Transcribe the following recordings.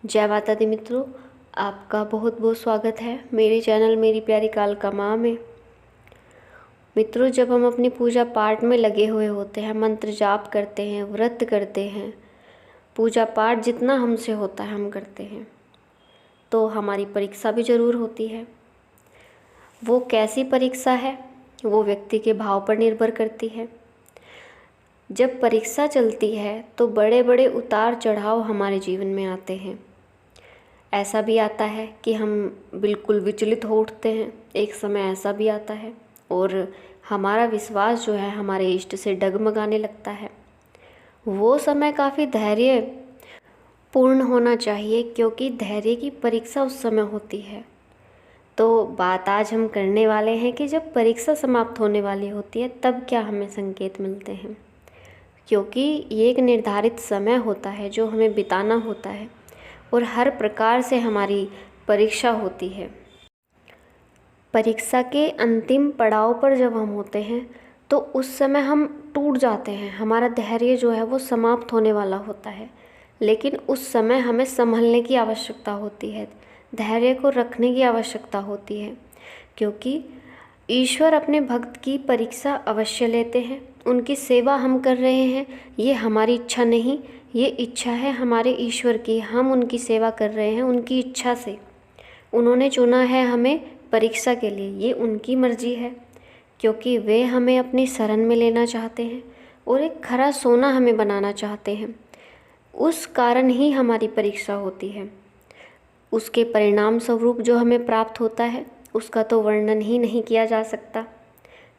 जय माता दी मित्रों, आपका बहुत बहुत स्वागत है मेरे चैनल मेरी प्यारी कालका माँ में। मित्रों, जब हम अपनी पूजा पाठ में लगे हुए होते हैं, मंत्र जाप करते हैं, व्रत करते हैं, पूजा पाठ जितना हमसे होता है हम करते हैं, तो हमारी परीक्षा भी ज़रूर होती है। वो कैसी परीक्षा है वो व्यक्ति के भाव पर निर्भर करती है। जब परीक्षा चलती है तो बड़े बड़े उतार चढ़ाव हमारे जीवन में आते हैं। ऐसा भी आता है कि हम बिल्कुल विचलित हो उठते हैं, एक समय ऐसा भी आता है और हमारा विश्वास जो है हमारे इष्ट से डगमगाने लगता है। वो समय काफ़ी धैर्य पूर्ण होना चाहिए, क्योंकि धैर्य की परीक्षा उस समय होती है। तो बात आज हम करने वाले हैं कि जब परीक्षा समाप्त होने वाली होती है तब क्या हमें संकेत मिलते हैं, क्योंकि ये एक निर्धारित समय होता है जो हमें बिताना होता है और हर प्रकार से हमारी परीक्षा होती है। परीक्षा के अंतिम पड़ाव पर जब हम होते हैं तो उस समय हम टूट जाते हैं, हमारा धैर्य जो है वो समाप्त होने वाला होता है। लेकिन उस समय हमें संभलने की आवश्यकता होती है, धैर्य को रखने की आवश्यकता होती है, क्योंकि ईश्वर अपने भक्त की परीक्षा अवश्य लेते हैं। उनकी सेवा हम कर रहे हैं, ये हमारी इच्छा नहीं, ये इच्छा है हमारे ईश्वर की। हम उनकी सेवा कर रहे हैं उनकी इच्छा से। उन्होंने चुना है हमें परीक्षा के लिए, ये उनकी मर्जी है, क्योंकि वे हमें अपनी शरण में लेना चाहते हैं और एक खरा सोना हमें बनाना चाहते हैं। उस कारण ही हमारी परीक्षा होती है। उसके परिणाम स्वरूप जो हमें प्राप्त होता है उसका तो वर्णन ही नहीं किया जा सकता।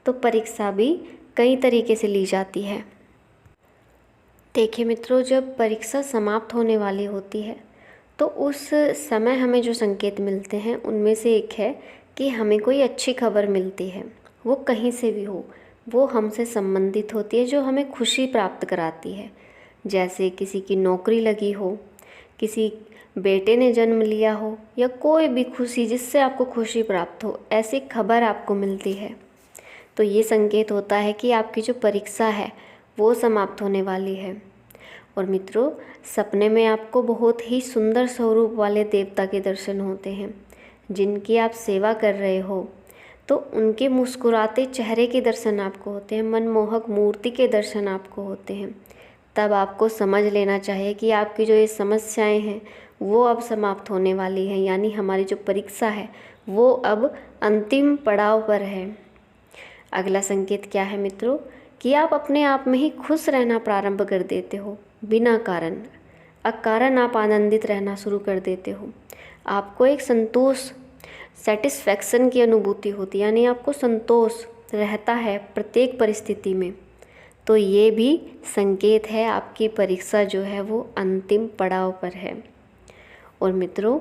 तो परीक्षा भी कई तरीके से ली जाती है। देखिए मित्रों, जब परीक्षा समाप्त होने वाली होती है तो उस समय हमें जो संकेत मिलते हैं उनमें से एक है कि हमें कोई अच्छी खबर मिलती है। वो कहीं से भी हो, वो हमसे संबंधित होती है, जो हमें खुशी प्राप्त कराती है। जैसे किसी की नौकरी लगी हो, किसी बेटे ने जन्म लिया हो, या कोई भी खुशी जिससे आपको खुशी प्राप्त हो, ऐसी खबर आपको मिलती है तो ये संकेत होता है कि आपकी जो परीक्षा है वो समाप्त होने वाली है। और मित्रों, सपने में आपको बहुत ही सुंदर स्वरूप वाले देवता के दर्शन होते हैं, जिनकी आप सेवा कर रहे हो, तो उनके मुस्कुराते चेहरे के दर्शन आपको होते हैं, मनमोहक मूर्ति के दर्शन आपको होते हैं। तब आपको समझ लेना चाहिए कि आपकी जो ये समस्याएं हैं वो अब समाप्त होने वाली हैं, यानी हमारी जो परीक्षा है वो अब अंतिम पड़ाव पर है। अगला संकेत क्या है मित्रों, कि आप अपने आप में ही खुश रहना प्रारंभ कर देते हो, बिना कारण अकारण आप आनंदित रहना शुरू कर देते हो। आपको एक संतोष, सेटिस्फैक्शन की अनुभूति होती है, यानी आपको संतोष रहता है प्रत्येक परिस्थिति में। तो ये भी संकेत है आपकी परीक्षा जो है वो अंतिम पड़ाव पर है। और मित्रों,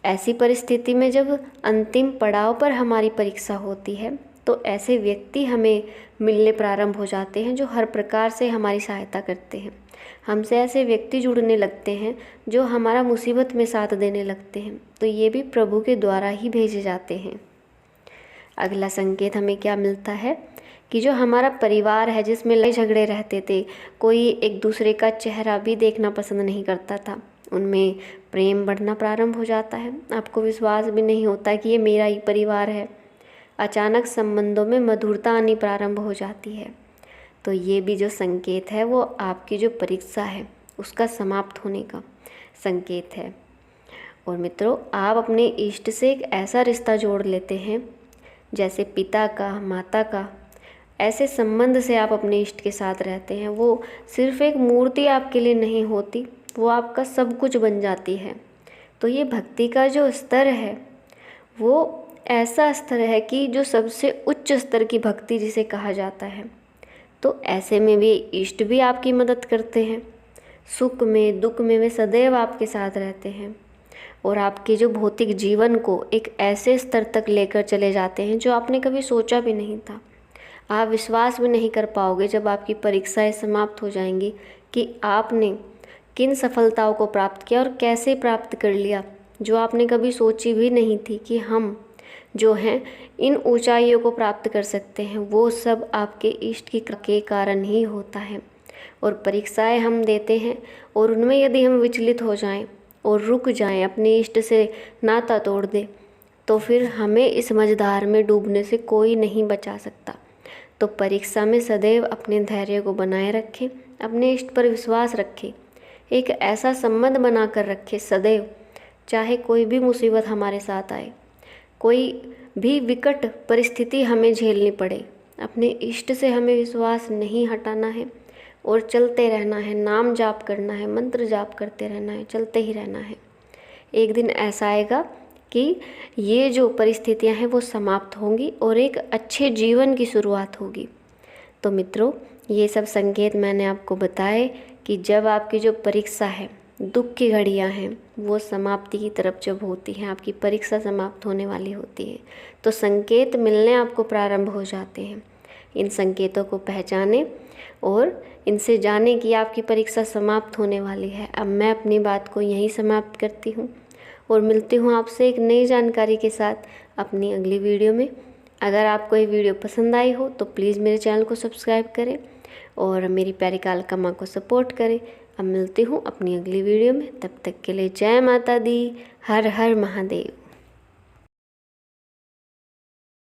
ऐसी परिस्थिति में जब अंतिम पड़ाव पर हमारी परीक्षा होती है तो ऐसे व्यक्ति हमें मिलने प्रारंभ हो जाते हैं जो हर प्रकार से हमारी सहायता करते हैं। हमसे ऐसे व्यक्ति जुड़ने लगते हैं जो हमारा मुसीबत में साथ देने लगते हैं, तो ये भी प्रभु के द्वारा ही भेजे जाते हैं। अगला संकेत हमें क्या मिलता है कि जो हमारा परिवार है, जिसमें लड़ाई झगड़े रहते थे, कोई एक दूसरे का चेहरा भी देखना पसंद नहीं करता था, उनमें प्रेम बढ़ना प्रारंभ हो जाता है। आपको विश्वास भी नहीं होता कि ये मेरा ही परिवार है। अचानक संबंधों में मधुरता आनी प्रारंभ हो जाती है। तो ये भी जो संकेत है वो आपकी जो परीक्षा है उसका समाप्त होने का संकेत है। और मित्रों, आप अपने इष्ट से एक ऐसा रिश्ता जोड़ लेते हैं, जैसे पिता का, माता का, ऐसे संबंध से आप अपने इष्ट के साथ रहते हैं। वो सिर्फ एक मूर्ति आपके लिए नहीं होती, वो आपका सब कुछ बन जाती है। तो ये भक्ति का जो स्तर है वो ऐसा स्तर है कि जो सबसे उच्च स्तर की भक्ति जिसे कहा जाता है। तो ऐसे में भी इष्ट भी आपकी मदद करते हैं, सुख में दुख में वे सदैव आपके साथ रहते हैं और आपके जो भौतिक जीवन को एक ऐसे स्तर तक लेकर चले जाते हैं जो आपने कभी सोचा भी नहीं था। आप विश्वास भी नहीं कर पाओगे जब आपकी परीक्षाएं समाप्त हो जाएंगी कि आपने किन सफलताओं को प्राप्त किया और कैसे प्राप्त कर लिया, जो आपने कभी सोची भी नहीं थी कि हम जो हैं इन ऊंचाइयों को प्राप्त कर सकते हैं। वो सब आपके इष्ट की कृपा के कारण ही होता है। और परीक्षाएं हम देते हैं और उनमें यदि हम विचलित हो जाएं और रुक जाएं, अपने इष्ट से नाता तोड़ दें, तो फिर हमें इस मझधार में डूबने से कोई नहीं बचा सकता। तो परीक्षा में सदैव अपने धैर्य को बनाए रखें, अपने इष्ट पर विश्वास रखें, एक ऐसा संबंध बना कर रखें सदैव, चाहे कोई भी मुसीबत हमारे साथ आए, कोई भी विकट परिस्थिति हमें झेलनी पड़े, अपने इष्ट से हमें विश्वास नहीं हटाना है और चलते रहना है, नाम जाप करना है, मंत्र जाप करते रहना है, चलते ही रहना है। एक दिन ऐसा आएगा कि ये जो परिस्थितियां हैं वो समाप्त होंगी और एक अच्छे जीवन की शुरुआत होगी। तो मित्रों, ये सब संकेत मैंने आपको बताए कि जब आपकी जो परीक्षा है, दुख की घड़ियां हैं, वो समाप्ति की तरफ जब होती हैं, आपकी परीक्षा समाप्त होने वाली होती है, तो संकेत मिलने आपको प्रारंभ हो जाते हैं। इन संकेतों को पहचानें और इनसे जानें कि आपकी परीक्षा समाप्त होने वाली है। अब मैं अपनी बात को यहीं समाप्त करती हूँ और मिलती हूँ आपसे एक नई जानकारी के साथ अपनी अगली वीडियो में। अगर आपको ये वीडियो पसंद आई हो तो प्लीज़ मेरे चैनल को सब्सक्राइब करें और मेरी प्यारी कालका माँ को सपोर्ट करें। अब मिलती हूँ अपनी अगली वीडियो में, तब तक के लिए जय माता दी, हर हर महादेव।